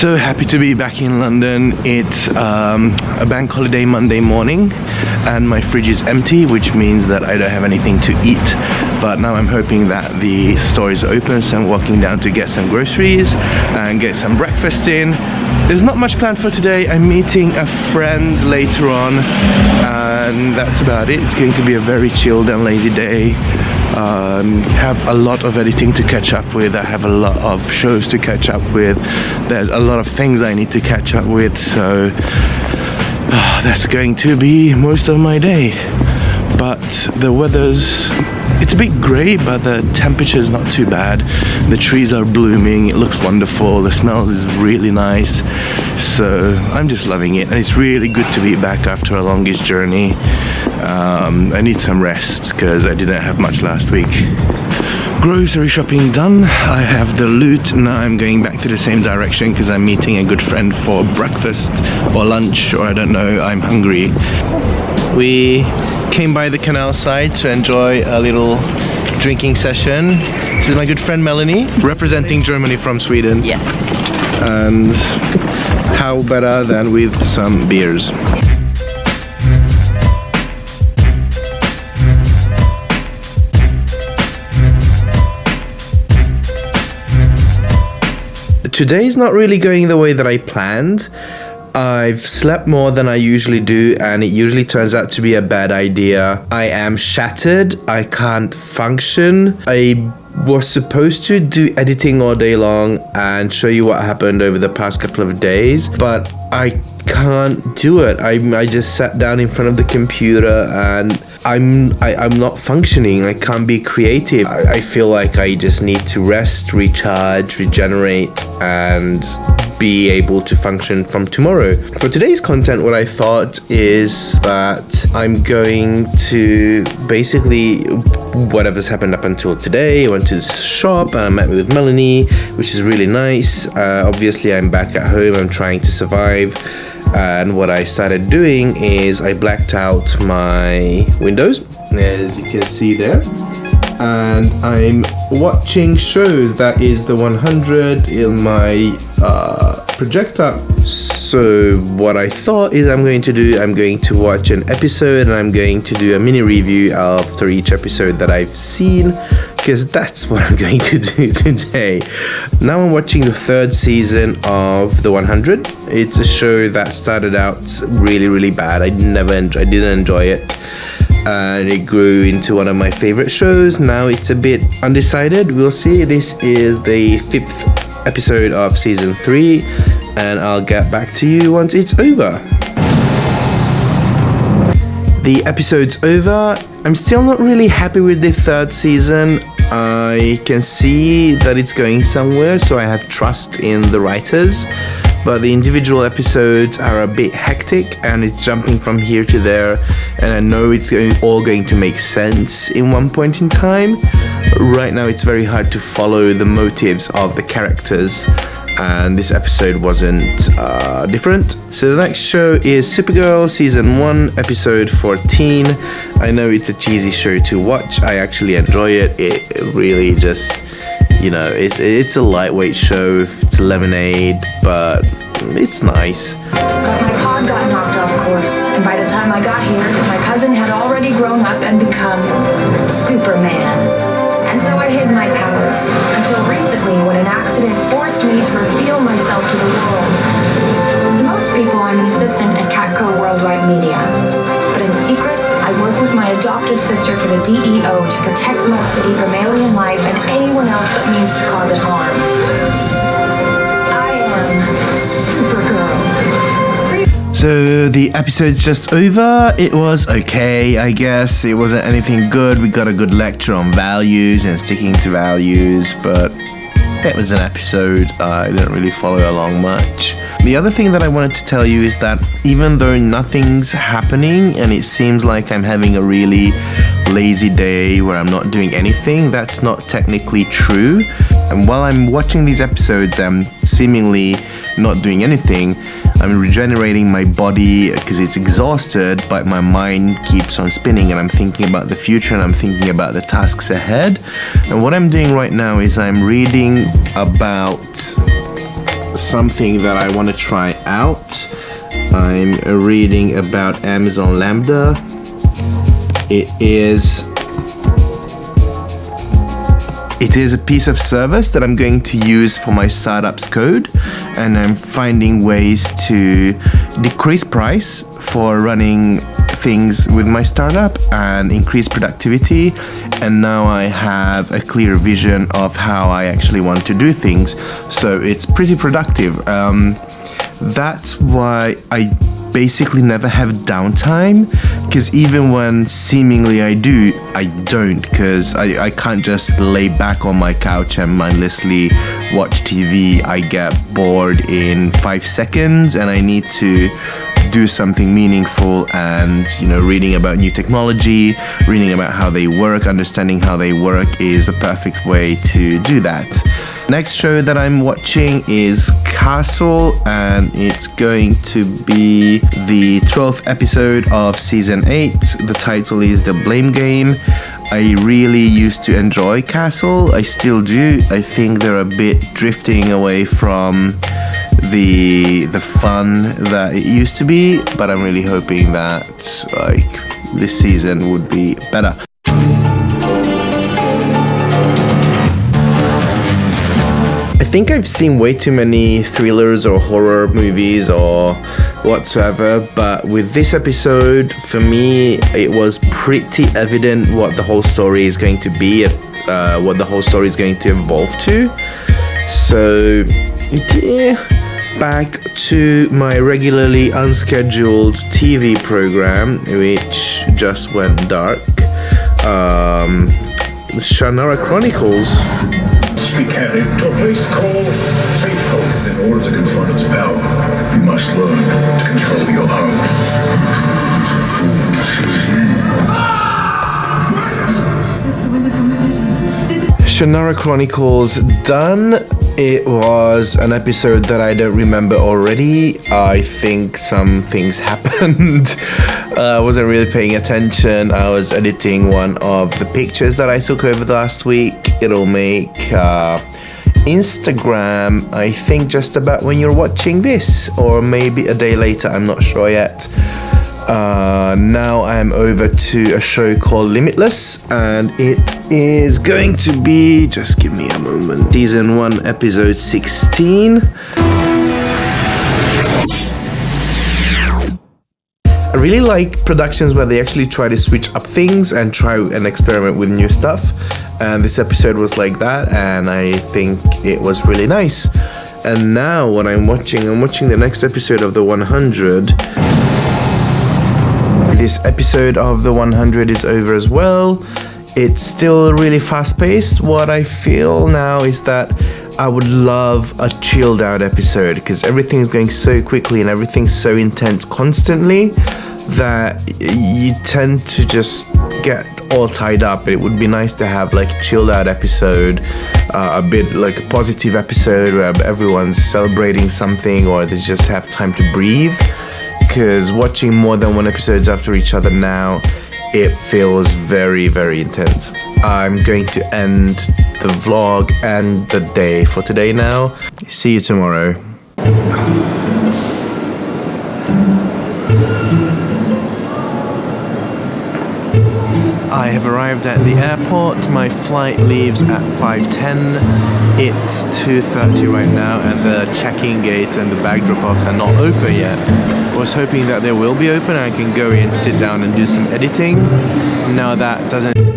So happy to be back in London. It's a bank holiday Monday morning and my fridge is empty, which means that I don't have anything to eat. But now I'm hoping that the store is open, so I'm walking down to get some groceries and get some breakfast in. There's not much planned for today. I'm meeting a friend later on and that's about it. It's going to be a very chilled and lazy day. Have a lot of editing to catch up with. I have a lot of shows to catch up with. There's a lot of things I need to catch up with, so that's going to be most of my day. But the it's a bit grey, but the temperature is not too bad. The trees are blooming, it looks wonderful, the smell is really nice, so I'm just loving it, and it's really good to be back after a longish journey. I need some rest because I didn't have much last week. Grocery shopping done. I have the loot. Now I'm going back to the same direction because I'm meeting a good friend for breakfast or lunch, or I don't know, I'm hungry. We came by the canal side to enjoy a little drinking session. This is my good friend Melanie, representing Germany from Sweden. Yes. And how better than with some beers. Today's not really going the way that I planned. I've slept more than I usually do, and it usually turns out to be a bad idea. I am shattered. I can't function. I was supposed to do editing all day long and show you what happened over the past couple of days, but I can't do it. I just sat down in front of the computer and I'm not functioning. I can't be creative. I feel like I just need to rest, recharge, regenerate, and be able to function from tomorrow. For today's content, what I thought is that I'm going to basically whatever's happened up until today. I went to the shop and I met with Melanie, which is really nice. Obviously I'm back at home, I'm trying to survive. And what I started doing is I blacked out my windows, as you can see there, and I'm watching shows. That is the 100 in my projector. So what I thought is I'm going to watch an episode and I'm going to do a mini review after each episode that I've seen, because that's what I'm going to do today. Now I'm watching the third season of The 100. It's a show that started out really bad. I didn't enjoy it, and it grew into one of my favorite shows. Now it's a bit undecided. We'll see. This is the 5th episode of season 3, and I'll get back to you once it's over. The episode's over. I'm still not really happy with the third season. I can see that it's going somewhere, so I have trust in the writers, but the individual episodes are a bit hectic and it's jumping from here to there, and I know it's all going to make sense in one point in time. Right now it's very hard to follow the motives of the characters, and this episode wasn't different. So the next show is Supergirl season 1 episode 14. I know it's a cheesy show to watch. I actually enjoy it. It really just, you know, it's a lightweight show. It's lemonade, but it's nice. But my pod got knocked off course, and by the time I got here, my cousin had already grown up and become Superman. And so I hid my powers, until recently when an accident forced me to reveal myself to the world. To most people, I'm an assistant at Catco Worldwide Media. But in secret, I work with my adoptive sister for the DEO to protect my city from alien life and anyone else that means to cause it harm. I am Supergirl. So the episode's just over. It was okay, I guess. It wasn't anything good. We got a good lecture on values and sticking to values, but it was an episode. I didn't really follow along much. The other thing that I wanted to tell you is that even though nothing's happening and it seems like I'm having a really lazy day where I'm not doing anything, that's not technically true. And while I'm watching these episodes, I'm seemingly not doing anything. I'm regenerating my body because it's exhausted, but my mind keeps on spinning and I'm thinking about the future and I'm thinking about the tasks ahead. And what I'm doing right now is I'm reading about something that I want to try out. I'm reading about Amazon Lambda. It is a piece of service that I'm going to use for my startup's code, and I'm finding ways to decrease price for running things with my startup and increase productivity. And now I have a clear vision of how I actually want to do things, so it's pretty productive. That's why I basically never have downtime, because even when seemingly I do, I don't, because I can't just lay back on my couch and mindlessly watch TV. I get bored in 5 seconds, and I need to do something meaningful, and reading about new technology, reading about how they work, understanding how they work is the perfect way to do that. Next show that I'm watching is Castle, and it's going to be the 12th episode of season 8. The title is The Blame Game. I really used to enjoy Castle. I still do. I think they're a bit drifting away from the fun that it used to be, but I'm really hoping that this season would be better. I think I've seen way too many thrillers or horror movies or whatsoever, but with this episode, for me, it was pretty evident what the whole story is going to be, what the whole story is going to evolve to. So, yeah, back to my regularly unscheduled TV program, which just went dark. Shannara Chronicles. Be carried to a place called Safe Home. In order to confront its power, you must learn to control your own. Shannara Chronicles done. It was an episode that I don't remember already. I think some things happened. I wasn't really paying attention. I was editing one of the pictures that I took over the last week. It'll make Instagram, I think, just about when you're watching this, or maybe a day later, I'm not sure yet. Now I'm over to a show called Limitless, and it is going to be, just give me a moment, season 1 episode 16. I really like productions where they actually try to switch up things and try and experiment with new stuff, and this episode was like that, and I think it was really nice. And now what I'm watching the next episode of the 100. This episode of the 100 is over as well. It's still really fast-paced. What I feel now is that I would love a chilled out episode, because everything's going so quickly and everything's so intense constantly that you tend to just get all tied up. It would be nice to have like a chilled out episode, a bit like a positive episode where everyone's celebrating something, or they just have time to breathe. Because watching more than one episodes after each other now, it feels very, very intense. I'm going to end the vlog and the day for today now. See you tomorrow. I have arrived at the airport. My flight leaves at 5:10. It's 2:30 right now, and the check-in gate and the bag drop-offs are not open yet. I was hoping that they will be open and I can go in, sit down and do some editing. Now that doesn't...